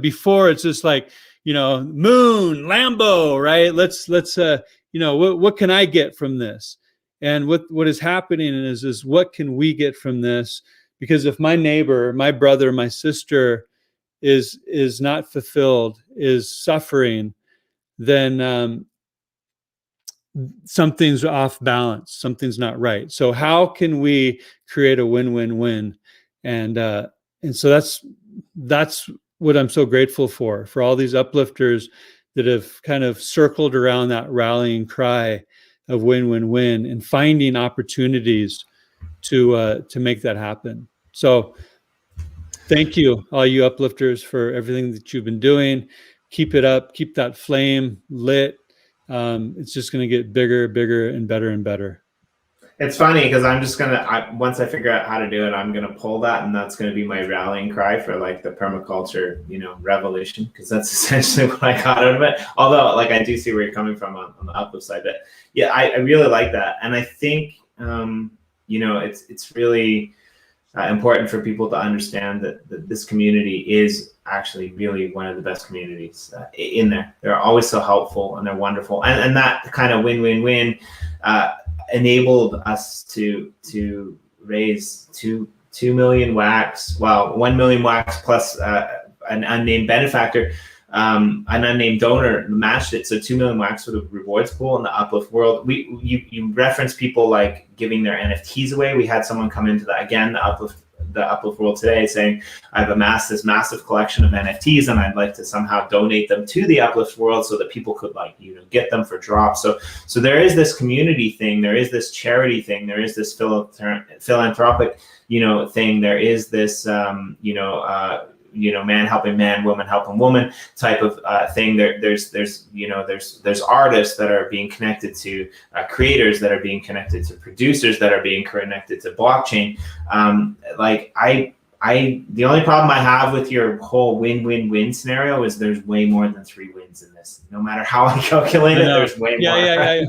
Before it's just like, moon, Lambo, right? Let's what can I get from this? And what is happening is what can we get from this? Because if my neighbor, my brother, my sister is not fulfilled, is suffering, then something's off balance, something's not right. So how can we create a win-win-win? And so that's what I'm so grateful for all these uplifters that have kind of circled around that rallying cry of win-win-win and finding opportunities to make that happen. So thank you, all you uplifters, for everything that you've been doing. Keep it up, keep that flame lit. It's just going to get bigger and better. It's funny because I'm just once I figure out how to do it, I'm gonna pull that, and that's gonna be my rallying cry for like the permaculture, revolution, because that's essentially what I got out of it. Although, like, I do see where you're coming from on the uplift side, but yeah, I really like that, and I think it's really important for people to understand that this community is actually really one of the best communities in there. They're always so helpful and they're wonderful, and that kind of win-win-win enabled us to raise 2 million wax. Well, 1 million wax plus an unnamed benefactor, an unnamed donor matched it. So 2 million wax for the rewards pool in the Uplift world. You reference people like giving their NFTs away. We had someone come into the Uplift world today saying, I've amassed this massive collection of NFTs and I'd like to somehow donate them to the Uplift world so that people could get them for drops. So there is this community thing, there is this charity thing, there is this philanthropic, thing, there is this, man helping man, woman helping woman type of thing. There's artists that are being connected to creators that are being connected to producers that are being connected to blockchain. The only problem I have with your whole win-win-win scenario is there's way more than 3 wins in this. No matter how I calculate it, there's way more. Yeah.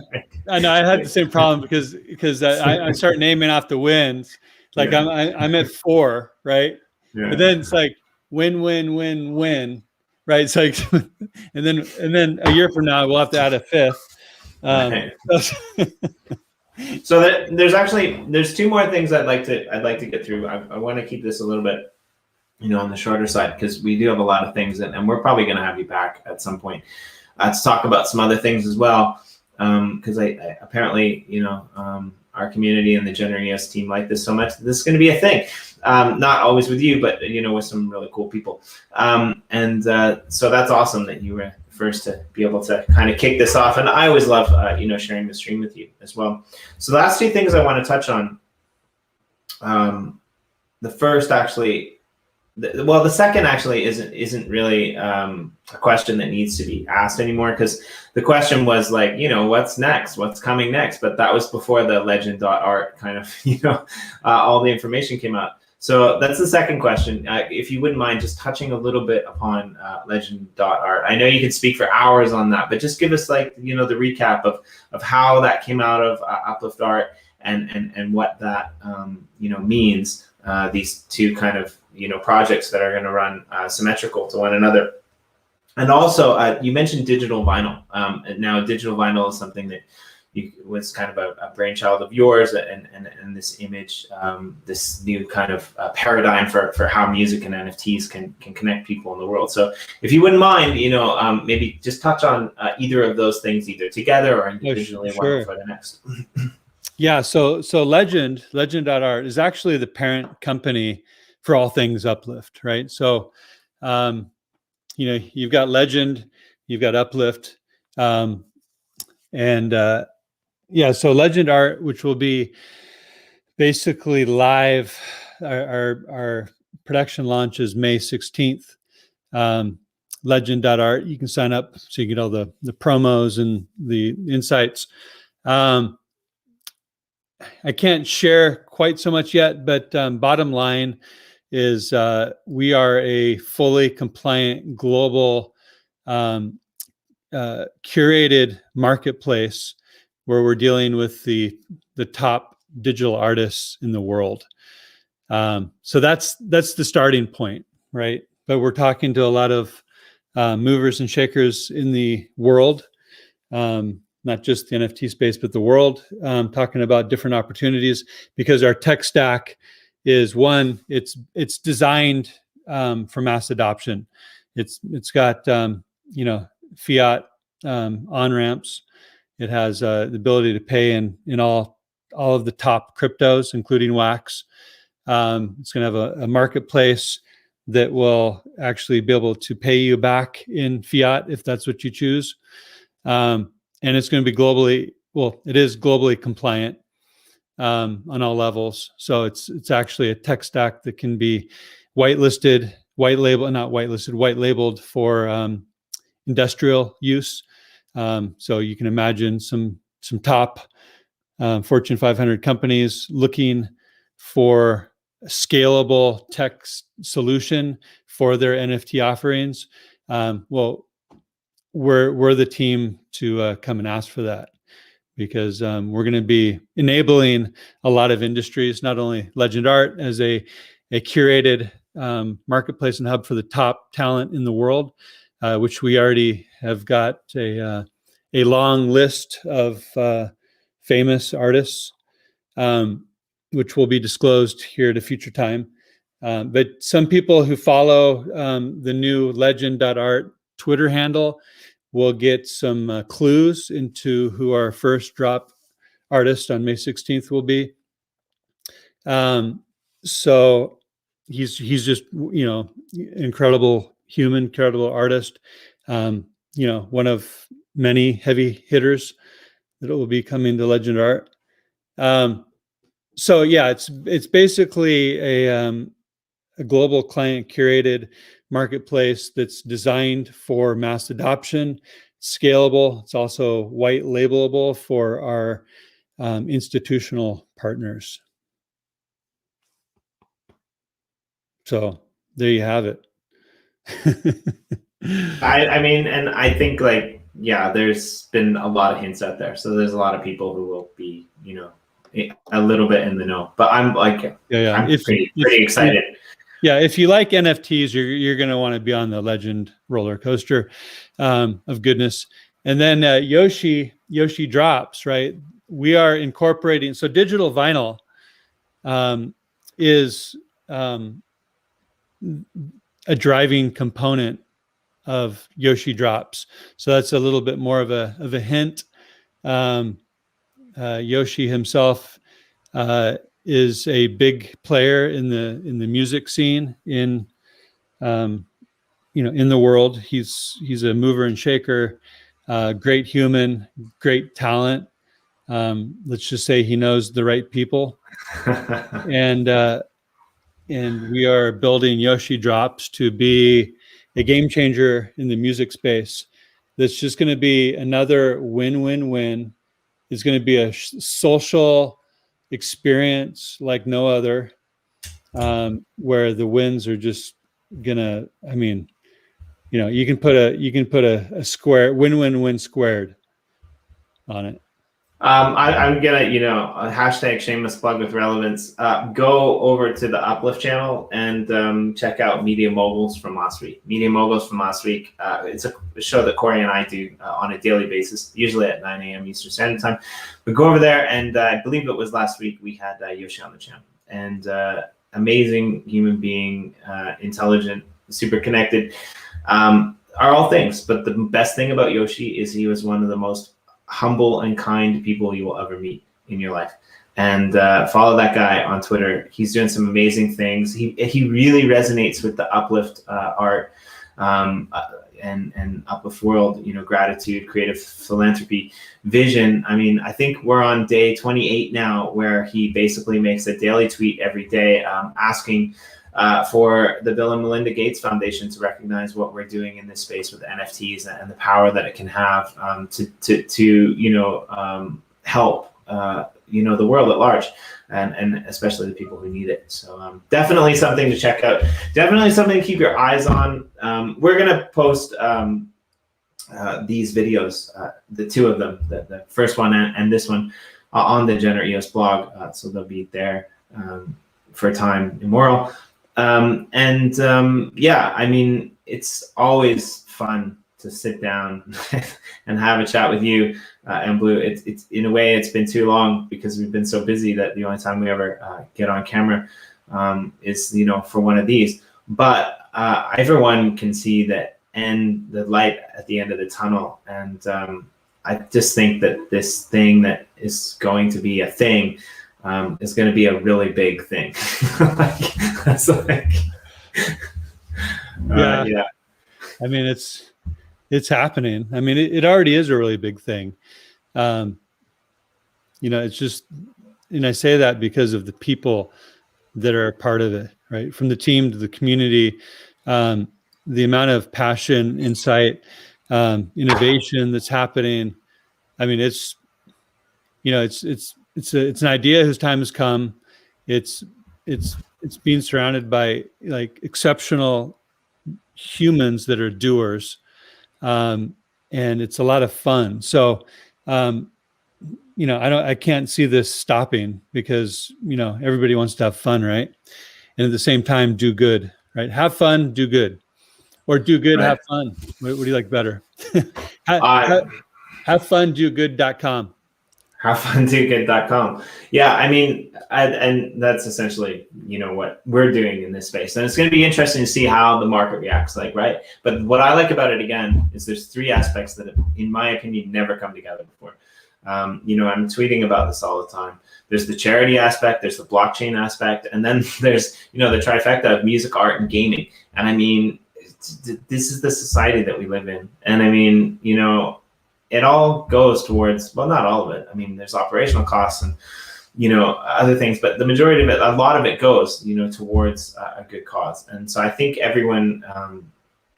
I know. I had the same problem because I start naming off the wins. Like I'm at 4, right? Yeah. But then it's like win, right? It's like, and then a year from now we'll have to add a 5th. So there's 2 more things I'd like to get through. I want to keep this a little bit, on the shorter side, because we do have a lot of things, and we're probably going to have you back at some point to talk about some other things as well. Because I apparently, our community and the GenerEOS team like this so much. This is going to be a thing. Not always with you, but with some really cool people. So that's awesome that you were first to be able to kind of kick this off. And I always love sharing the stream with you as well. So the last 2 things I want to touch on the first actually, well, the second actually isn't really a question that needs to be asked anymore, because the question was like, what's next, what's coming next, but that was before the Legend.Art kind of, all the information came out. So that's the second question. If you wouldn't mind just touching a little bit upon Legend.Art. I know you could speak for hours on that, but just give us like, the recap of how that came out of Uplift.Art and what that, means, these two kind of, projects that are going to run symmetrical to one another. And also, you mentioned digital vinyl. Now, digital vinyl is something that was kind of a brainchild of yours, and this image, this new kind of paradigm for how music and NFTs can connect people in the world. So, if you wouldn't mind, maybe just touch on either of those things, either together or individually, one before the next. Yeah. So Legend.Art is actually the parent company for all things Uplift, right? So, you've got Legend, you've got Uplift, so LgndArt, which will be basically live. Our production launch is May 16th. Legend.Art, you can sign up so you get all the promos and the insights. I can't share quite so much yet, but bottom line is we are a fully compliant global curated marketplace where we're dealing with the top digital artists in the world. So that's the starting point, right? But we're talking to a lot of movers and shakers in the world, not just the NFT space, but the world, talking about different opportunities, because our tech stack is one, it's designed for mass adoption. It's got fiat on-ramps. It has the ability to pay in all of the top cryptos, including Wax. It's going to have a marketplace that will actually be able to pay you back in fiat if that's what you choose. And it's going to be it is globally compliant on all levels. So it's actually a tech stack that can be white-labeled for industrial use. So you can imagine some top Fortune 500 companies looking for a scalable tech solution for their NFT offerings. Well, we're the team to come and ask for that, because we're going to be enabling a lot of industries, not only LgndArt as a curated marketplace and hub for the top talent in the world, which we already have got a long list of famous artists, which will be disclosed here at a future time. But some people who follow the new Legend.Art Twitter handle will get some clues into who our first drop artist on May 16th will be. So he's just, incredible human, incredible artist. One of many heavy hitters that will be coming to LgndArt. So yeah, it's basically a global client curated marketplace that's designed for mass adoption, scalable. It's also white labelable for our institutional partners. So there you have it. I mean, and I think there's been a lot of hints out there. So there's a lot of people who will be, a little bit in the know, but I'm I'm pretty excited. Yeah, if you like NFTs, you're going to want to be on the Legend roller coaster of goodness. And then Yoshi Drops, right? We are incorporating, so digital vinyl is a driving component of Yoshi Drops. So that's a little bit more of a hint. Yoshi himself is a big player in the music scene in the world. He's a mover and shaker, great human, great talent. Let's just say he knows the right people And we are building Yoshi Drops to be a game changer in the music space. That's just going to be another win-win-win. It's going to be a social experience like no other, where the wins are just gonna. I mean, you can put a square win-win-win squared on it. I'm gonna, a hashtag shameless plug with relevance. Go over to the Uplift channel and check out Media Moguls from last week. Media Moguls from last week. It's a show that Corey and I do on a daily basis, usually at 9 a.m. Eastern Standard Time. But go over there, and I believe it was last week we had Yoshi on the channel, and amazing human being, intelligent, super connected, are all things. But the best thing about Yoshi is he was one of the most humble and kind people you will ever meet in your life. And follow that guy on Twitter. He's doing some amazing things. He really resonates with the Uplift art and Uplift world, gratitude, creative philanthropy, vision. I mean, I think we're on day 28 now, where he basically makes a daily tweet every day asking for the Bill and Melinda Gates Foundation to recognize what we're doing in this space with NFTs and the power that it can have to help the world at large, and especially the people who need it. So definitely something to check out. Definitely something to keep your eyes on. We're gonna post these videos, the two of them, the first one and this one, on the GenerEOS blog, so they'll be there for time immemorial. Yeah, I mean, it's always fun to sit down and have a chat with you, mBlu. It's in a way, it's been too long because we've been so busy that the only time we ever get on camera is, for one of these. But everyone can see the light at the end of the tunnel. And I just think that this thing that is going to be a thing is going to be a really big thing. Yeah. I mean, it's happening. I mean, it already is a really big thing. It's just, and I say that because of the people that are a part of it, right? From the team to the community, the amount of passion, insight, innovation that's happening. I mean, it's an idea whose time has come. It's being surrounded by like exceptional humans that are doers, and it's a lot of fun. So, I can't see this stopping because everybody wants to have fun, right? And at the same time, do good, right? Have fun, do good, or do good, right. Have fun. What do you like better? Have fun, do good.com. HaveFunDoGood.com. Yeah, I mean, and that's essentially, what we're doing in this space. And it's going to be interesting to see how the market reacts, right? But what I like about it, again, is there's three aspects that have, in my opinion, never come together before. I'm tweeting about this all the time. There's the charity aspect, there's the blockchain aspect, and then there's, the trifecta of music, art, and gaming. And I mean, this is the society that we live in. And I mean, it all goes towards, well, not all of it. I mean, there's operational costs and, other things, but the majority of it, a lot of it goes, towards a good cause. And so I think everyone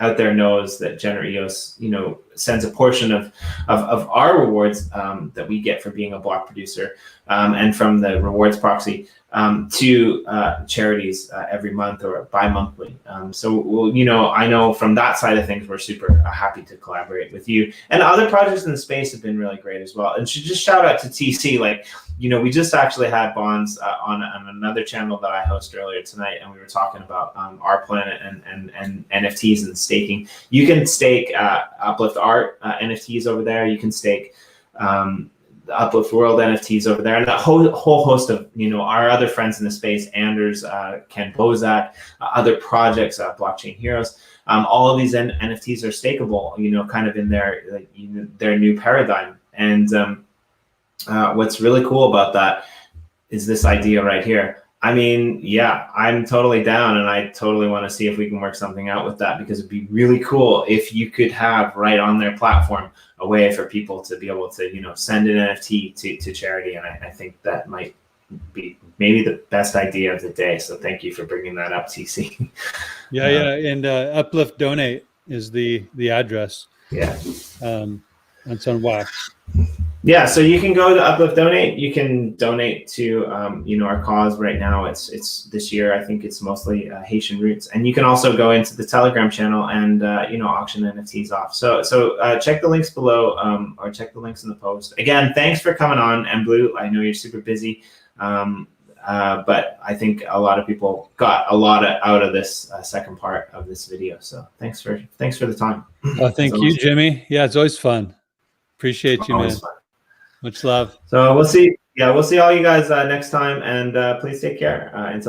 out there knows that GenerEOS, sends a portion of our rewards that we get for being a block producer and from the rewards proxy to charities every month or bi-monthly. So, I know from that side of things, we're super happy to collaborate with you. And other projects in the space have been really great as well. And just shout out to TC. We just actually had Bonds on another channel that I hosted earlier tonight, and we were talking about our planet and NFTs and staking. You can stake Uplift.Art NFTs over there. You can stake the Uplift World NFTs over there, and a whole host of our other friends in the space, Anders, Ken Bozak, other projects, Blockchain Heroes. All of these NFTs are stakeable, kind of in their new paradigm. And what's really cool about that is this idea right here. I mean, yeah, I'm totally down, and I totally want to see if we can work something out with that, because it'd be really cool if you could have right on their platform a way for people to be able to, send an NFT to charity. And I think that might be maybe the best idea of the day. So thank you for bringing that up, TC. Yeah, and Uplift Donate is the address. Yeah. It's on Wax. Yeah, so you can go to Uplift Donate. You can donate to our cause right now. It's this year. I think it's mostly Haitian roots, and you can also go into the Telegram channel and auction NFTs off. So check the links below, or check the links in the post. Again, thanks for coming on, mBlu. I know you're super busy, but I think a lot of people got a lot out of this second part of this video. So thanks for the time. Oh, thank you, Jimmy. Yeah, it's always fun. Appreciate you, man. Fun. Much love. So we'll see. Yeah, we'll see all you guys next time, and please take care. Until